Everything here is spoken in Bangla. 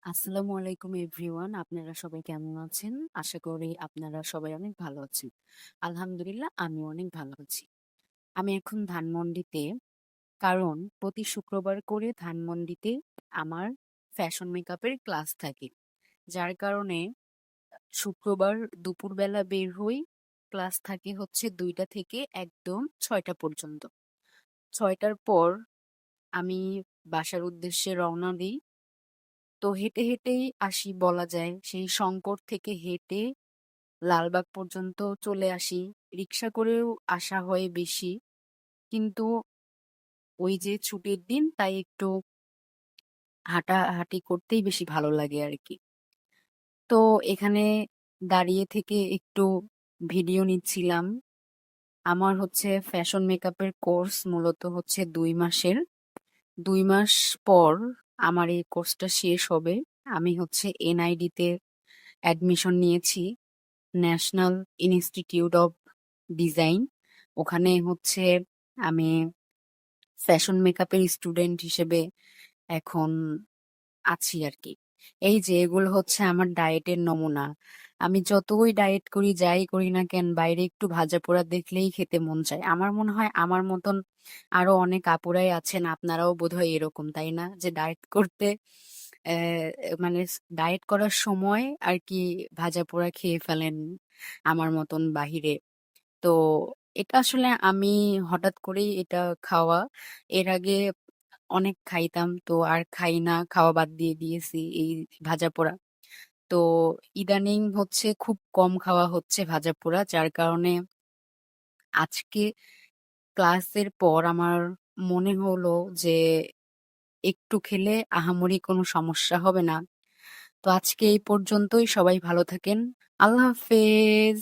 আসসালামু আলাইকুম এভরিওয়ান। আপনারা সবাই কেমন আছেন? আশা করি আপনারা সবাই অনেক ভালো আছেন। আলহামদুলিল্লাহ আমিও অনেক ভালো আছি। আমি এখন ধানমন্ডিতে, কারণ প্রতি শুক্রবার করে ধানমন্ডিতে আমার ফ্যাশন মেকআপের ক্লাস থাকে। যার কারণে শুক্রবার দুপুরবেলা বের হই। ক্লাস থাকে হচ্ছে ২টা থেকে একদম ৬টা পর্যন্ত। ৬টার পর আমি বাসার উদ্দেশ্যে রওনা দিই। তো হেঁটে হেঁটেই আসি বলা যায়। সেই শঙ্কর থেকে হেঁটে লালবাগ পর্যন্ত চলে আসি। রিক্সা করেও আসা হয় বেশি। কিন্তু ওই যে ছুটির দিন তাই একটু হাঁটাহাঁটি করতেই বেশি ভালো লাগে আরকি। তো এখানে দাঁড়িয়ে থেকে একটু ভিডিও নিচ্ছিলাম। আমার হচ্ছে ফ্যাশন মেকআপের কোর্স মূলত হচ্ছে ২ মাসের। ২ মাস পর আমার এই কোর্সটা শেষ হবে। আমি হচ্ছে এনআইডি তে অ্যাডমিশন নিয়েছি। National institute of design. ওখানে হচ্ছে আমি ফ্যাশন মেকআপের স্টুডেন্ট হিসেবে এখন আছি আরকি। এই যে এগুলো হচ্ছে আমার ডায়েটের নমুনা। আমি যতই ডায়েট করি, যাই করি না কেন, বাইরে একটু ভাজাপোড়া দেখলেই খেতে মন চায়। আমার মনে হয় আমার মতন আরো অনেক আপুরাই আছেন, আপনারাও বোধহয় এরকম, তাই না? যে ডায়েট করতে মানে ডায়েট করার সময় আরকি ভাজাপোড়া খেয়ে ফেলেন আমার মতন বাহিরে। তো এটা আসলে আমি হঠাৎ করেই এটা খাওয়া। এর আগে অনেক খাইতাম, তো আর খাই না, খাওয়া বাদ দিয়ে দিয়েছি এই ভাজাপোড়া। তো ইদানিং হচ্ছে খুব কম খাওয়া হচ্ছে ভাজাপোড়া, যার কারণে আজকে ক্লাসের পর আমার মনে হলো যে একটু খেলে আহামরি কোনো সমস্যা হবে না। তো আজকে এই পর্যন্তই। সবাই ভালো থাকেন। আল্লাহ হাফেজ।